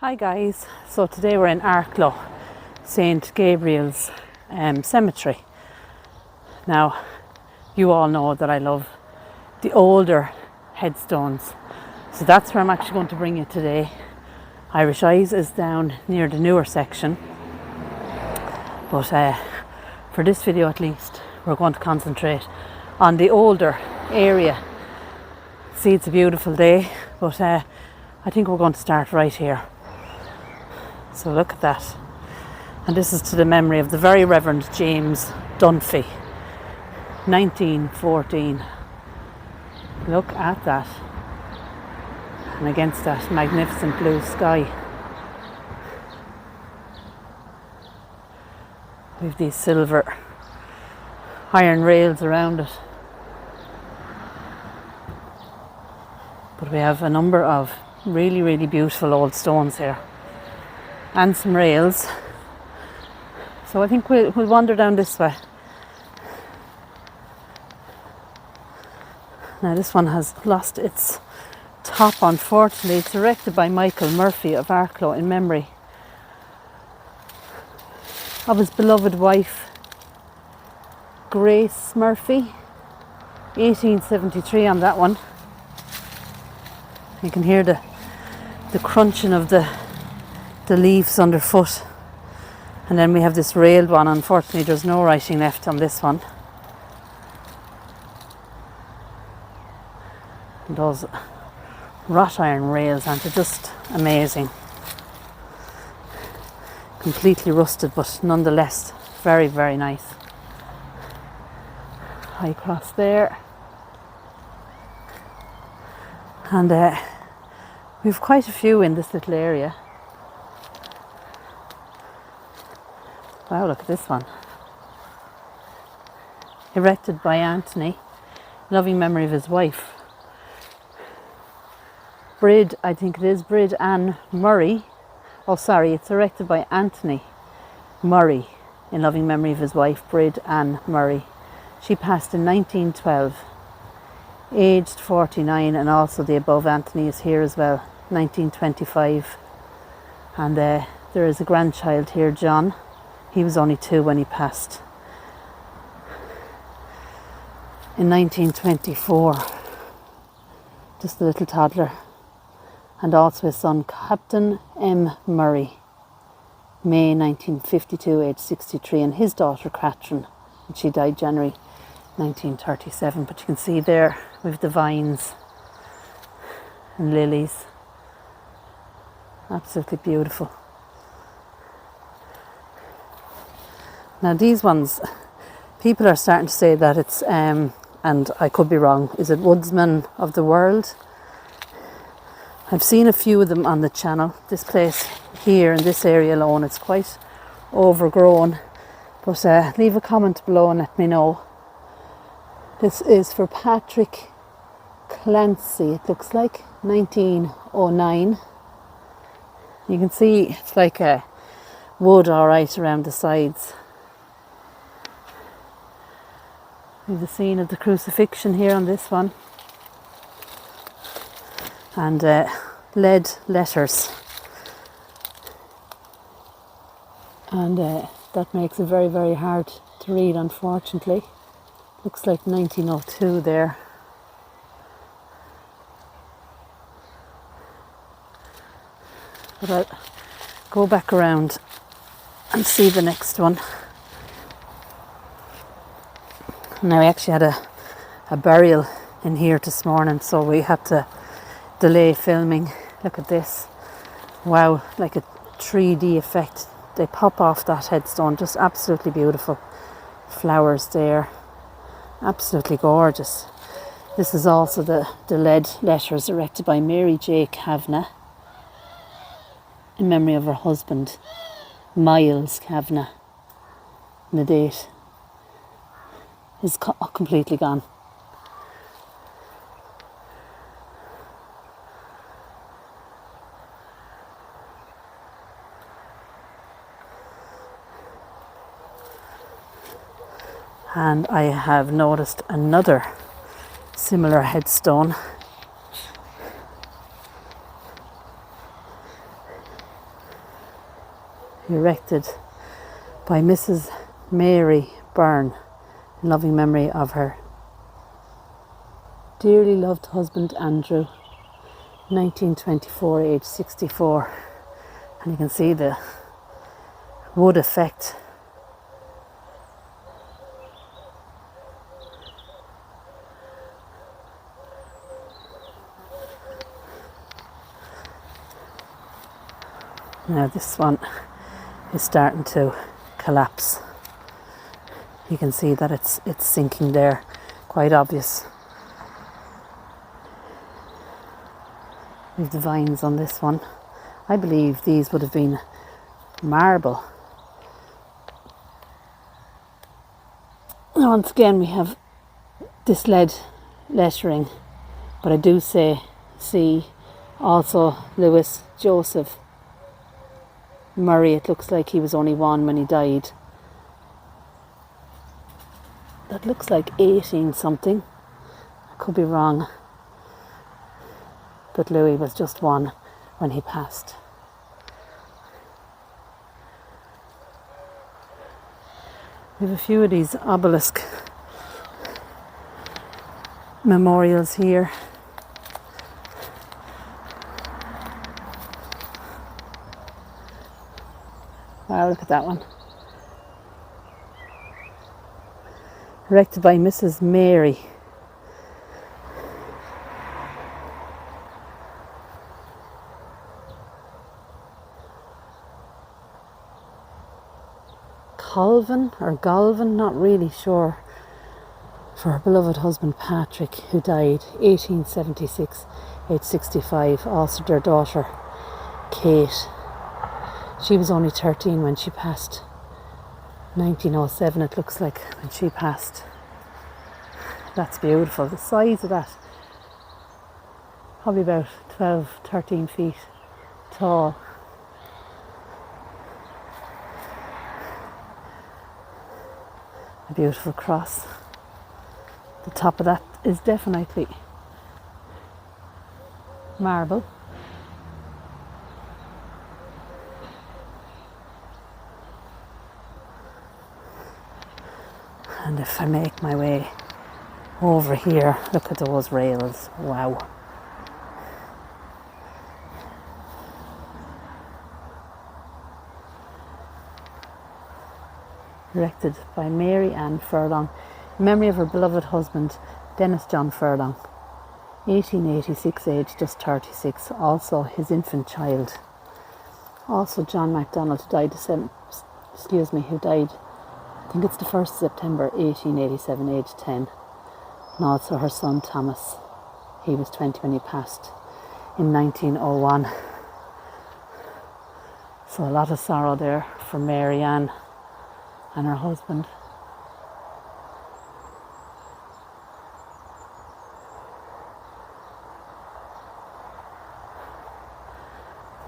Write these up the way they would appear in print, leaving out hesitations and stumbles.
Hi guys, so today we're in Arklow St. Gabriel's Cemetery. Now, you all know that I love the older headstones, so that's where I'm actually going to bring you today. Irish Eyes is down near the newer section, but for this video at least, we're going to concentrate on the older area. See, it's a beautiful day, but I think we're going to start right here. So look at that. And this is to the memory of the Very Reverend James Dunphy, 1914. Look at that. And against that magnificent blue sky, we've these silver iron rails around it. But we have a number of really beautiful old stones here. And some rails. So I think we'll wander down this way. Now this one has lost its top, unfortunately. It's erected by Michael Murphy of Arklow in memory of his beloved wife Grace Murphy. 1873 on that one. You can hear the crunching of the leaves underfoot. And then we have this railed one. Unfortunately, there's no writing left on this one. And those wrought iron rails, aren't they just amazing? Completely rusted, but nonetheless very nice. High cross there. And we've quite a few in this little area. Wow, look at this one. Erected by Anthony, loving memory of his wife. Brid, I think it is, Brid Ann Murray. Oh, sorry, it's erected by Anthony Murray, in loving memory of his wife, Brid Ann Murray. She passed in 1912, aged 49, and also the above Anthony is here as well, 1925. And there is a grandchild here, John. He was only 2 when he passed. In 1924, just a little toddler. And also his son, Captain M. Murray, May 1952, age 63, and his daughter, Catherine, and she died January 1937. But you can see there, we've the vines and lilies. Absolutely beautiful. Now these ones, people are starting to say that it's, and I could be wrong, is it Woodsman of the World? I've seen a few of them on the channel. This place here in this area alone, it's quite overgrown. But leave a comment below and let me know. This is for Patrick Clancy, it looks like, 1909. You can see it's like a wood alright around the sides. We have the scene of the crucifixion here on this one. And lead letters. And that makes it very hard to read, unfortunately. Looks like 1902 there. But I'll go back around and see the next one. Now, we actually had a burial in here this morning, so we had to delay filming. Look at this. Wow, like a 3D effect. They pop off that headstone, just absolutely beautiful. Flowers there. Absolutely gorgeous. This is also the lead letters erected by Mary J. Kavanagh in memory of her husband, Miles Kavanagh. And the date is completely gone. And I have noticed another similar headstone erected by Mrs. Mary Byrne in loving memory of her dearly loved husband Andrew, 1924, age 64. And you can see the wood effect. Now this one is starting to collapse. You can see that it's sinking there, quite obvious. We've the vines on this one. I believe these would have been marble. Now once again we have this lead lettering, but I do see also Lewis Joseph Murray. It looks like he was only 1 when he died. That looks like 18 something. I could be wrong. But Louis was just 1 when he passed. We have a few of these obelisk memorials here. Wow, look at that one. Erected by Mrs. Mary. Colvin or Galvin, not really sure, for her beloved husband Patrick, who died 1876, age 65. Also their daughter Kate. She was only 13 when she passed. 1907 it looks like when she passed. That's beautiful. The size of that, probably about 12, 13 feet tall. A beautiful cross. The top of that is definitely marble. And if I make my way over here, look at those rails. Wow. Erected by Mary Ann Furlong in memory of her beloved husband Dennis John Furlong, 1886, age just 36, also his infant child. Also John MacDonald, who died I think it's the 1st September 1887, age 10. And also her son Thomas, he was 20 when he passed in 1901. So a lot of sorrow there for Mary Ann and her husband.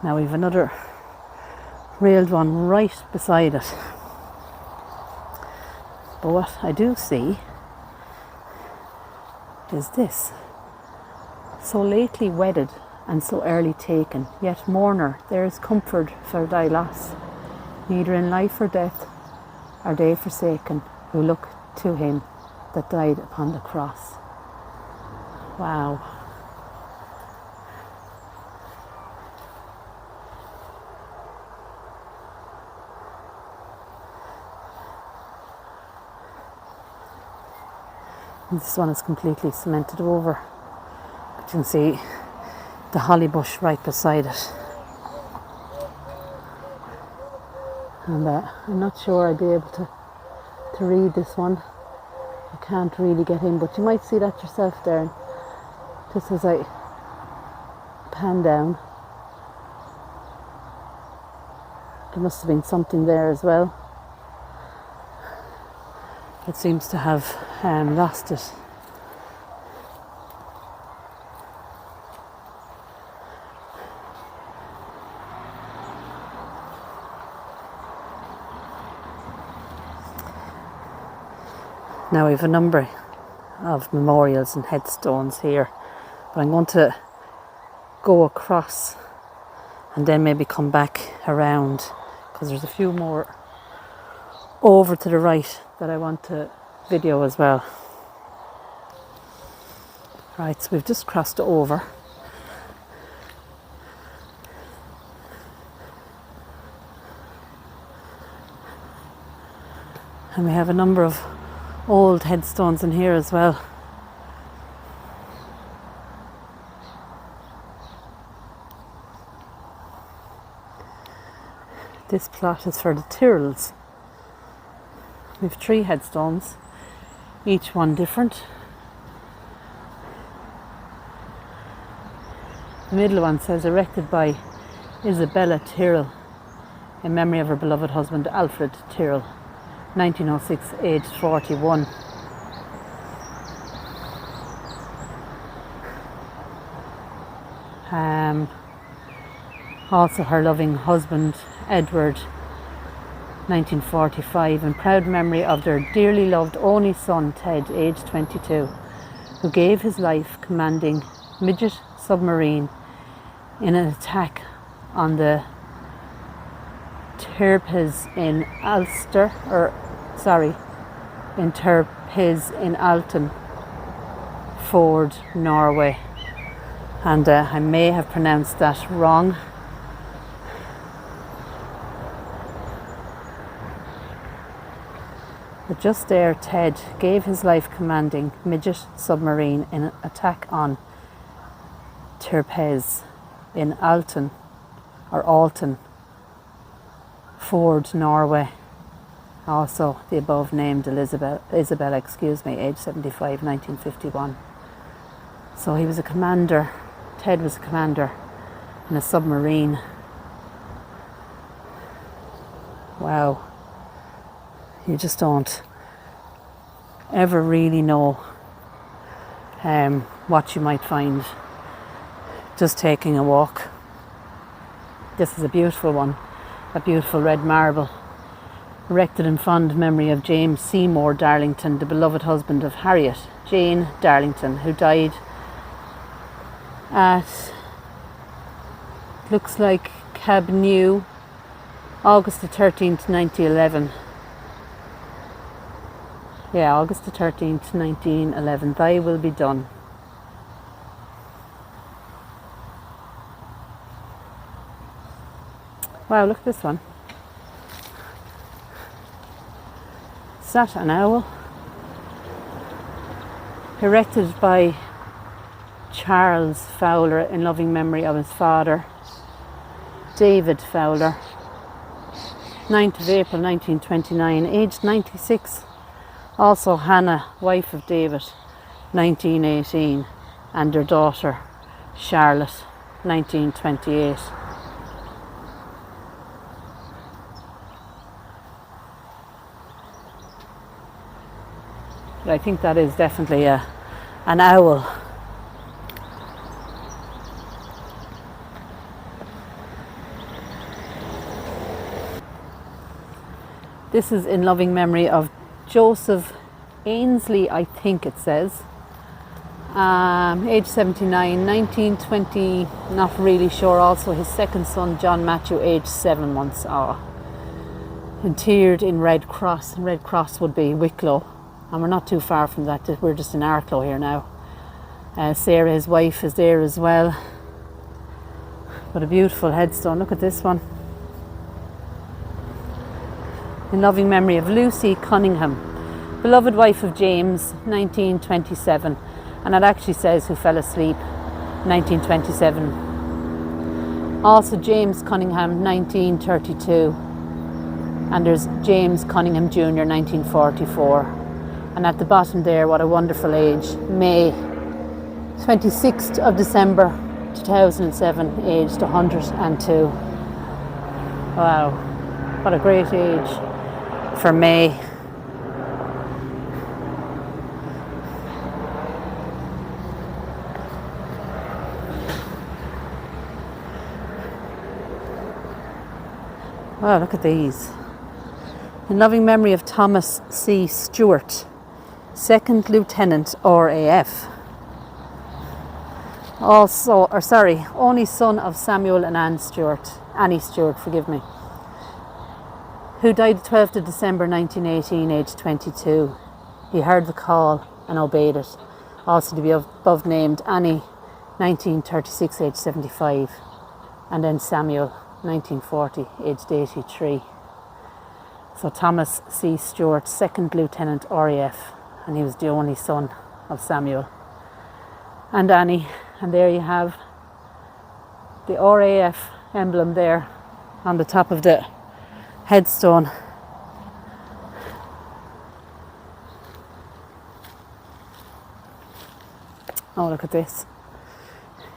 Now we've another railed one right beside it. But what I do see is this. So lately wedded and so early taken, yet mourner, there is comfort for thy loss. Neither in life or death are they forsaken who look to him that died upon the cross. Wow. And this one is completely cemented over. But you can see the holly bush right beside it. And I'm not sure I'll be able to read this one. I can't really get in, but you might see that yourself there. Just as I pan down. There must have been something there as well. It seems to have lost it. Now we have a number of memorials and headstones here, but I'm going to go across and then maybe come back around, because there's a few more over to the right that I want to video as well. Right, so we've just crossed over. And we have a number of old headstones in here as well. This plot is for the Tyrrells. We have 3 headstones, each one different. The middle one says erected by Isabella Tyrrell in memory of her beloved husband Alfred Tyrrell, 1906, aged 41. Also her loving husband Edward, 1945, in proud memory of their dearly loved only son Ted, aged 22, who gave his life commanding midget submarine in an attack on the Tirpitz in Tirpitz in Alton, Ford, Norway. And I may have pronounced that wrong. But just there, Ted gave his life commanding midget submarine in an attack on Tirpitz in Alton, Ford, Norway. Also the above named Isabella, aged 75, 1951. So he was a commander, Ted was a commander in a submarine. Wow. You just don't ever really know what you might find just taking a walk. This is a beautiful one, a beautiful red marble, erected in fond memory of James Seymour Darlington, the beloved husband of Harriet Jane Darlington, who died at, looks like Cab New, August the 13th, 1911. Yeah, August the 13th, 1911. Thy will be done. Wow, look at this one. Is that an owl? Erected by Charles Fowler in loving memory of his father, David Fowler. 9th of April 1929, aged 96. Also Hannah, wife of David, 1918, and their daughter Charlotte, 1928. But I think that is definitely an owl. This is in loving memory of Joseph Ainsley, I think it says, age 79, 1920, not really sure. Also his second son, John Matthew, aged 7 months. Interred in Red Cross. Red Cross would be Wicklow, and we're not too far from that. We're just in Arklow here now. Sarah, his wife, is there as well. What a beautiful headstone. Look at this one. In loving memory of Lucy Cunningham, beloved wife of James, 1927, and it actually says who fell asleep, 1927. Also James Cunningham, 1932, and there's James Cunningham Jr., 1944. And at the bottom there, what a wonderful age, May 26th of December 2007, aged 102. Wow, what a great age for May. Wow, look at these. In loving memory of Thomas C. Stewart, 2nd Lieutenant RAF. Only son of Samuel and Annie Stewart, forgive me. who died the 12th of December 1918, aged 22. He heard the call and obeyed it. Also to be above named Annie, 1936, aged 75. And then Samuel, 1940, aged 83. So Thomas C. Stewart, 2nd Lieutenant RAF, and he was the only son of Samuel and Annie. And there you have the RAF emblem there on the top of the headstone. Oh, look at this.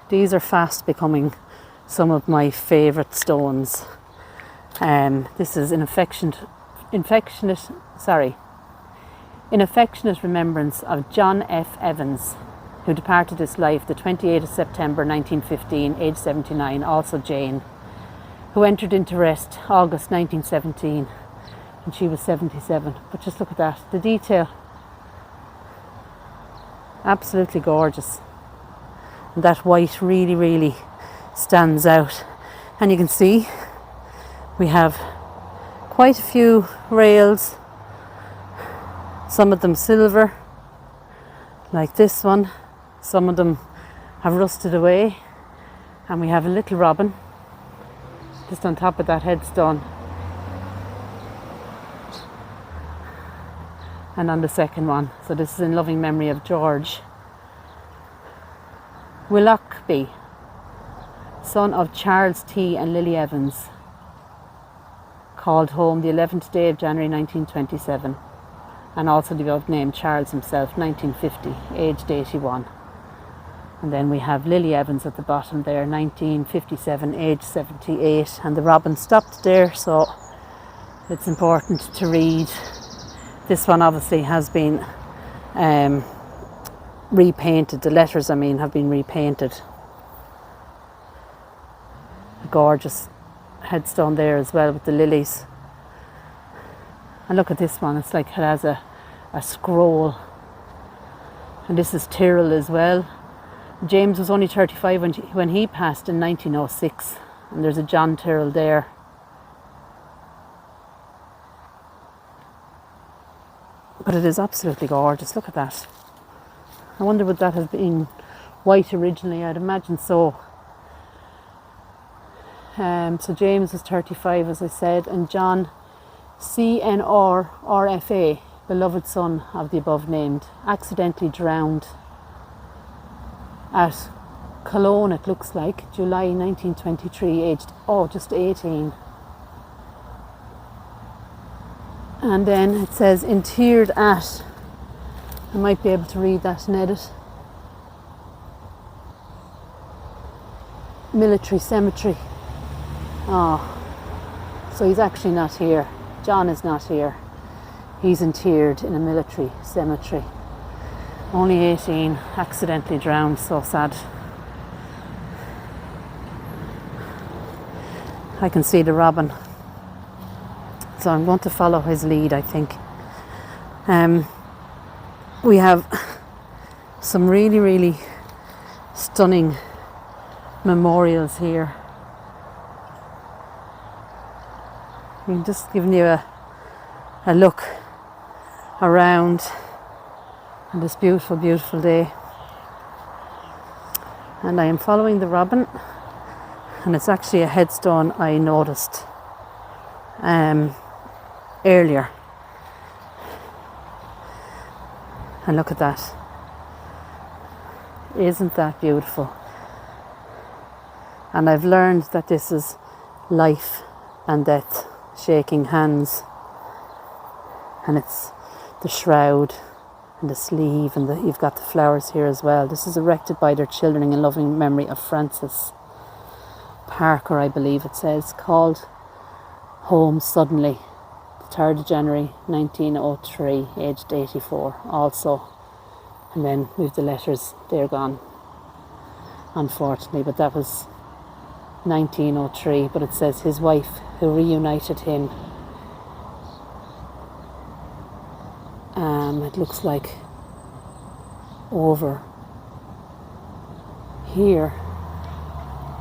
These are fast becoming some of my favourite stones. This is in affectionate remembrance of John F. Evans, who departed this life the 28th of September 1915, aged 79, also Jane, who entered into rest August 1917, and she was 77. But just look at that, the detail. Absolutely gorgeous. And that white really, really stands out. And you can see we have quite a few rails, some of them silver, like this one. Some of them have rusted away. And we have a little robin just on top of that headstone. And on the second one. So this is in loving memory of George Willoughby, son of Charles T. and Lily Evans, called home the 11th day of January 1927, and also the above named Charles himself, 1950, aged 81. And then we have Lily Evans at the bottom there, 1957, aged 78, and the robin stopped there, so it's important to read. This one obviously has been repainted. The letters, have been repainted. A gorgeous headstone there as well with the lilies. And look at this one. It's like it has a scroll. And this is Tyrrell as well. James was only 35 when he passed in 1906. And there's a John Tyrrell there. But it is absolutely gorgeous. Look at that. I wonder would that have been white originally? I'd imagine so. So James was 35, as I said, and John CNR RFA, beloved son of the above named, accidentally drowned at Cologne, it looks like, July 1923, aged just 18. And then it says interred at, I might be able to read that in edit, Military Cemetery. So he's actually not here. John is not here. He's interred in a military cemetery. Only 18, accidentally drowned, so sad. I can see the robin. So I'm going to follow his lead, I think. We have some really, really stunning memorials here. I'm just giving you a look around on this beautiful, beautiful day. And I am following the robin, and it's actually a headstone I noticed earlier. And look at that. Isn't that beautiful? And I've learned that this is life and death shaking hands. And it's the shroud and the sleeve, and you've got the flowers here as well. This is erected by their children in loving memory of Francis Parker, I believe it says, called home suddenly, the 3rd of January 1903, aged 84 also. And then we've the letters, they're gone, unfortunately, but that was 1903. But it says his wife, who reunited him, it looks like over here.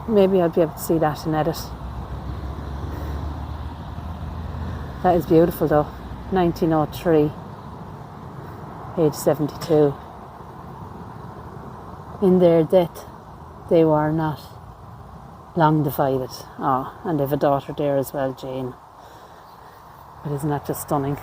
Maybe I'll be able to see that in edit. That is beautiful though. 1903, age 72. In their death, they were not long divided. Oh, and they have a daughter there as well, Jane. But isn't that just stunning?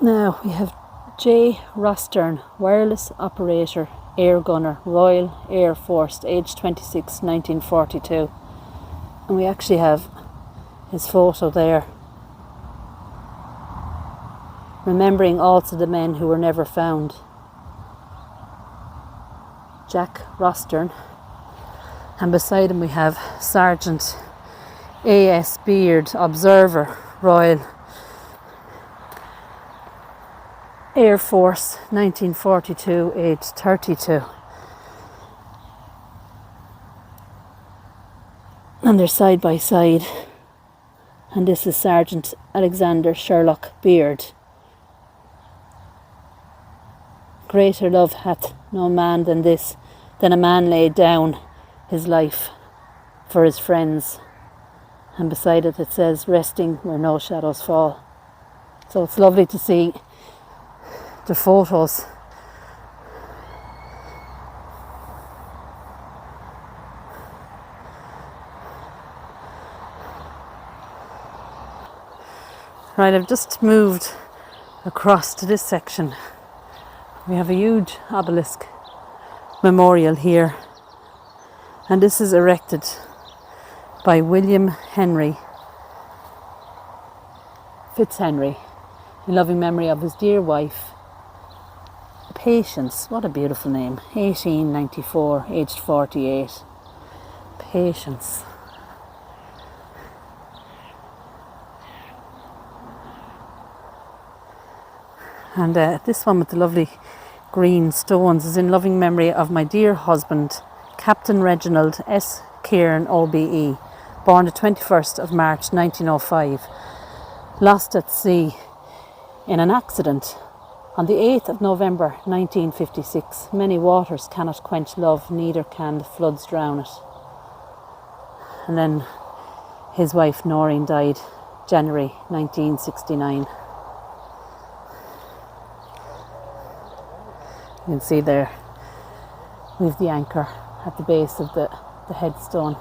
Now we have J. Rustern, wireless operator, air gunner, Royal Air Force, age 26, 1942. And we actually have his photo there. Remembering also the men who were never found. Jack Rustern. And beside him we have Sergeant A.S. Beard, observer, Royal Air Force, 1942, age 32. And they're side by side. And this is Sergeant Alexander Sherlock Beard. Greater love hath no man than this, than a man laid down his life for his friends. And beside it, it says, resting where no shadows fall. So it's lovely to see the photos. Right, I've just moved across to this section. We have a huge Obelisk Memorial here, and this is erected by William Henry Fitzhenry in loving memory of his dear wife, Patience. What a beautiful name. 1894, aged 48. Patience. And this one with the lovely green stones is in loving memory of my dear husband, Captain Reginald S. Cairn OBE, born the 21st of March 1905, lost at sea in an accident on the 8th of November 1956. Many waters cannot quench love, neither can the floods drown it. And then his wife Noreen died January 1969. You can see there we have the anchor at the base of the headstone.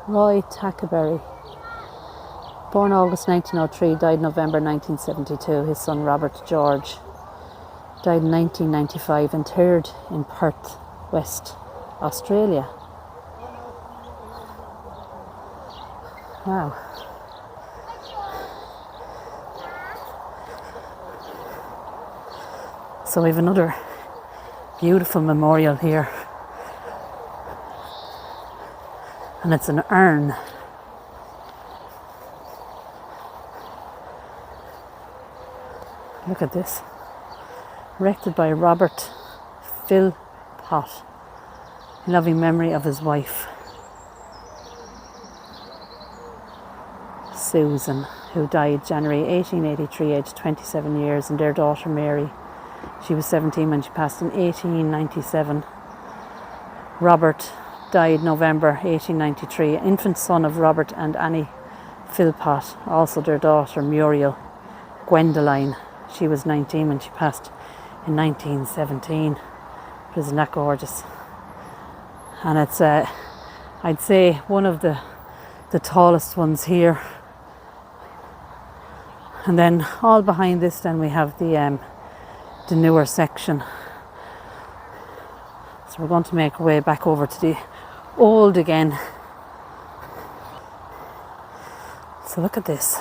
Roy Tuckerberry, born August 1903, died November 1972. His son Robert George died in 1995, interred in Perth, West Australia. Wow. So we have another beautiful memorial here. And it's an urn. Look at this. Erected by Robert Philpott in loving memory of his wife, Susan, who died January 1883, aged 27 years, and their daughter Mary. She was 17 when she passed in 1897. Robert died November 1893, infant son of Robert and Annie Philpott, also their daughter Muriel Gwendoline. She was 19 when she passed in 1917. Isn't that gorgeous? And it's, I'd say, one of the tallest ones here. And then all behind this, then we have the newer section. So we're going to make our way back over to the old again. So look at this.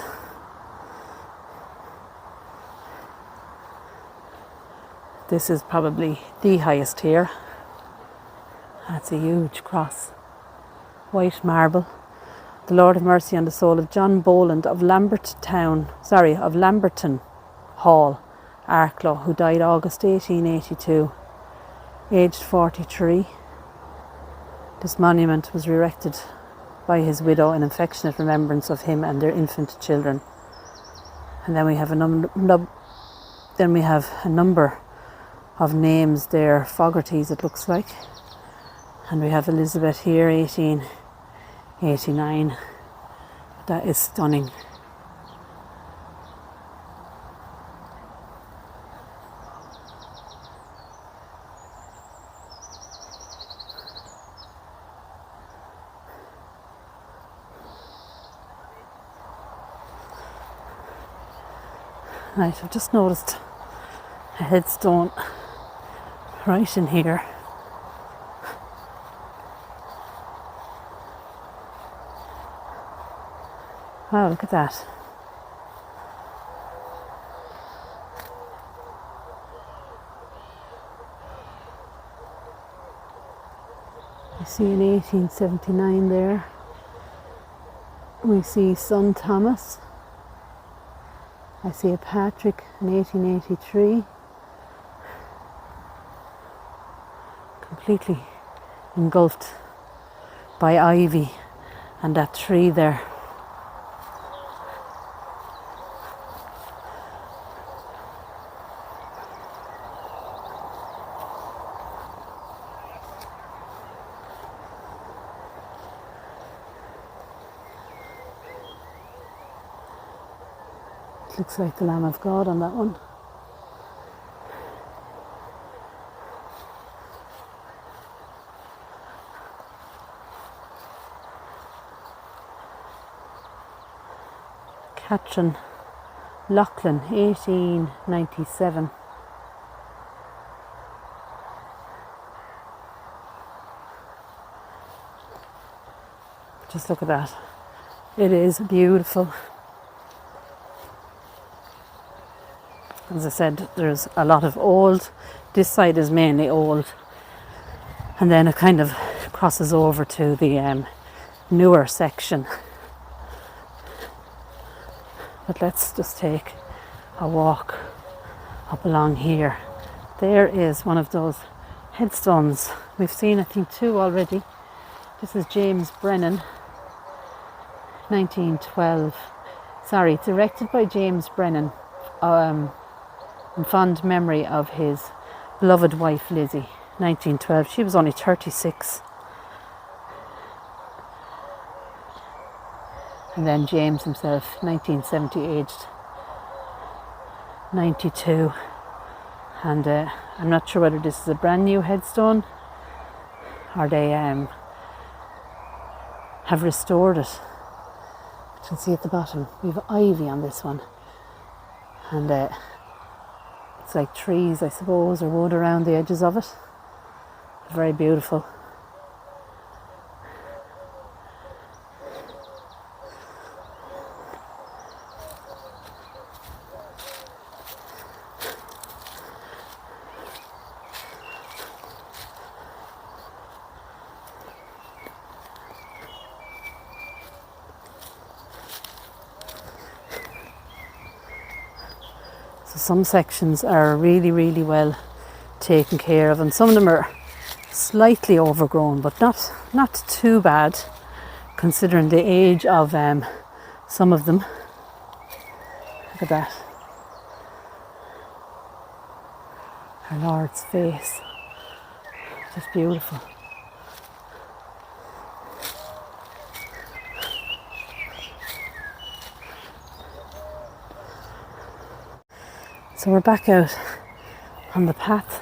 This is probably the highest here. That's a huge cross. White marble The Lord have mercy on the soul of John Boland of Lamberton Hall, Arklow, who died August 1882, aged 43. This monument was erected by his widow in affectionate remembrance of him and their infant children. And then we have a number of names there, Fogarty's it looks like. And we have Elizabeth here, 1889. That is stunning. Right, I've just noticed a headstone right in here. Wow, look at that. You see in 1879 there. We see son Thomas. I see a Patrick in 1883. Completely engulfed by ivy and that tree there. Looks like the Lamb of God on that one. Catrin Loughlin, 1897. Just look at that. It is beautiful. As I said, there's a lot of old. This side is mainly old. And then it kind of crosses over to the newer section. But let's just take a walk up along here. There is one of those headstones. We've seen, I think, two already. This is James Brennan, 1912. Sorry, it's erected by James Brennan. In fond memory of his beloved wife Lizzie, 1912. She was only 36. And then James himself, 1970, aged 92. And I'm not sure whether this is a brand new headstone or they have restored it. You can see at the bottom we have ivy on this one. And it's like trees, I suppose, or wood around the edges of it. Very beautiful. So some sections are really, really well taken care of, and some of them are slightly overgrown, but not too bad considering the age of some of them. Look at that. Our Lord's face. Just beautiful. So we're back out on the path.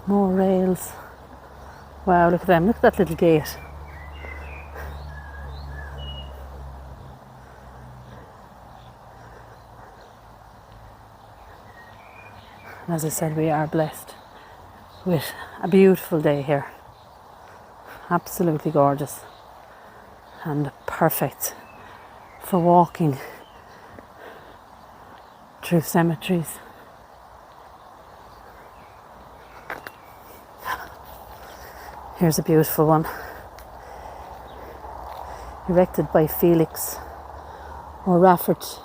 More rails. Wow, look at them. Look at that little gate. And as I said, we are blessed with a beautiful day here. Absolutely gorgeous and perfect for walking through cemeteries. Here's a beautiful one. Erected by Felix O'Rafferty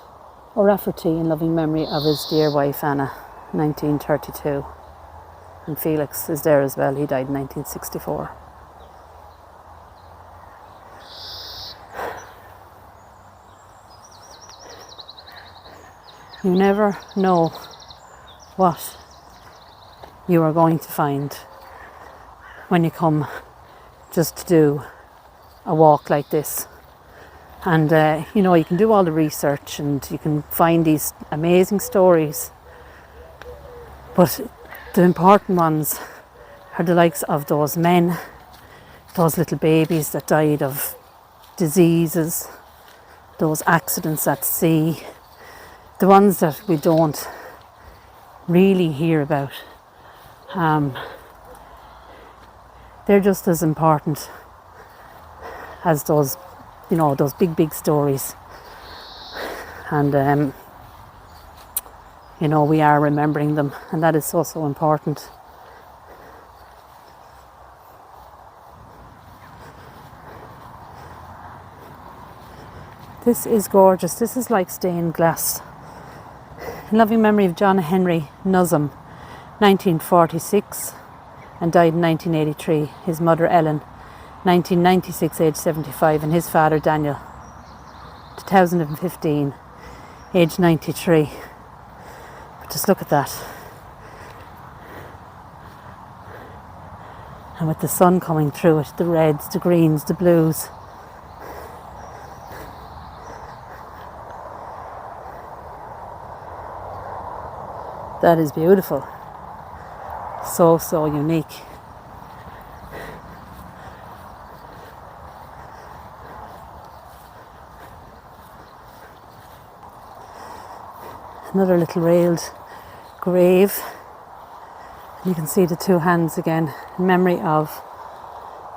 in loving memory of his dear wife Anna, 1932. And Felix is there as well. He died in 1964. You never know what you are going to find when you come just to do a walk like this. And you know, you can do all the research and you can find these amazing stories, but the important ones are the likes of those men, those little babies that died of diseases, those accidents at sea, the ones that we don't really hear about. They're just as important as those, you know, those big stories. And you know, we are remembering them, and that is so important. This is gorgeous. This is like stained glass. In loving memory of John Henry Nussum, 1946, and died in 1983. His mother Ellen, 1996, age 75, and his father Daniel, 2015, age 93. But just look at that. And with the sun coming through it, the reds, the greens, the blues. That is beautiful. So unique. Another little railed grave. You can see the two hands again, in memory of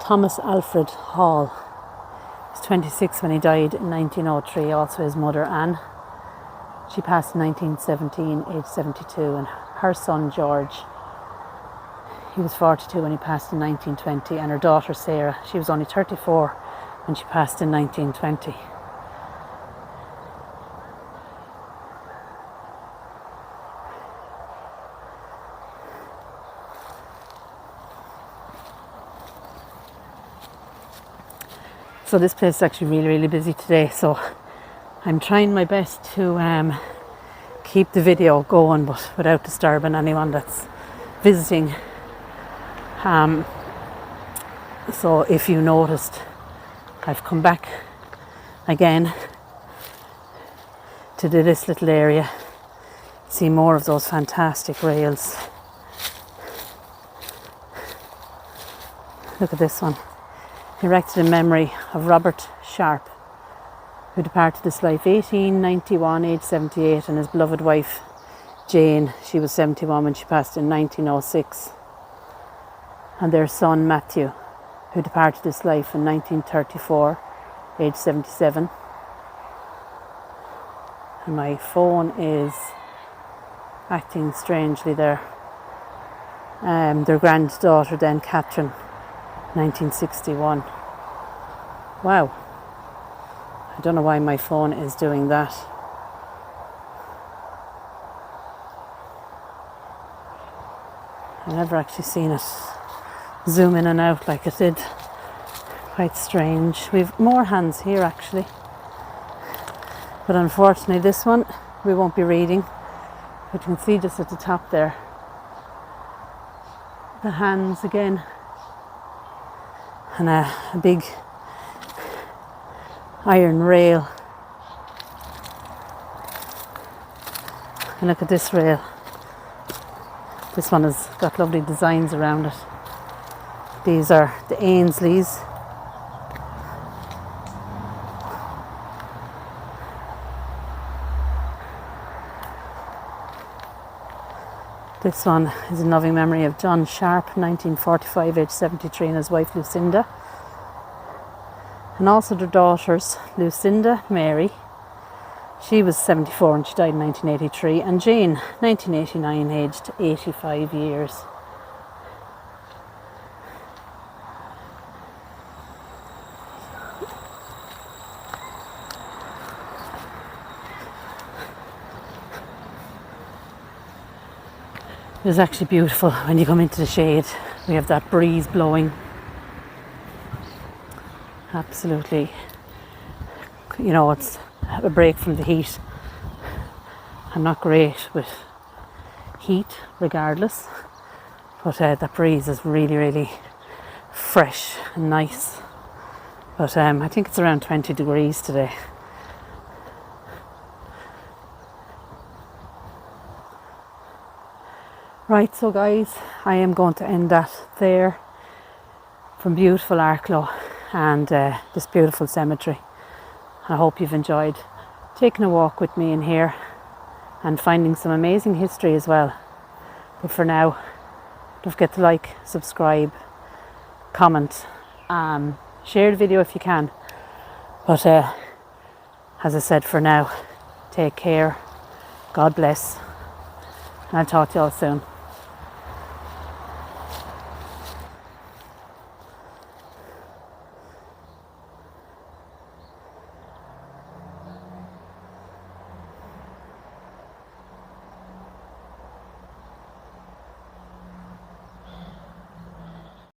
Thomas Alfred Hall. He was 26 when he died in 1903. Also his mother Anne. She passed in 1917, age 72, and her son George, he was 42 when he passed in 1920, and her daughter Sarah, she was only 34 when she passed in 1920. So this place is actually really busy today, so I'm trying my best to keep the video going, but without disturbing anyone that's visiting. So if you noticed, I've come back again to this little area, see more of those fantastic rails. Look at this one, erected in memory of Robert Sharp, who departed this life 1891, age 78, and his beloved wife Jane, she was 71 when she passed in 1906, and their son Matthew, who departed this life in 1934, age 77. And my phone is acting strangely there. Their granddaughter then, Catherine, 1961. Wow. I don't know why my phone is doing that. I've never actually seen it zoom in and out like it did. Quite strange. We've more hands here actually. But unfortunately this one we won't be reading. But you can see just at the top there, the hands again. And a big iron rail. And look at this rail. This one has got lovely designs around it. These are the Ainsleys. This one is in loving memory of John Sharp, 1945, age 73, and his wife Lucinda. And also their daughters, Lucinda Mary, she was 74 and she died in 1983, and Jane, 1989, aged 85 years. It is actually beautiful when you come into the shade. We have that breeze blowing. Absolutely, you know, it's a break from the heat. I'm not great with heat regardless, but that breeze is really, really fresh and nice. But I think it's around 20 degrees today. Right, so guys, I am going to end that there from beautiful Arklow and this beautiful cemetery. I hope you've enjoyed taking a walk with me in here and finding some amazing history as well. But for now, don't forget to like, subscribe, comment, share the video if you can. But as I said, for now, take care, God bless, and I'll talk to you all soon.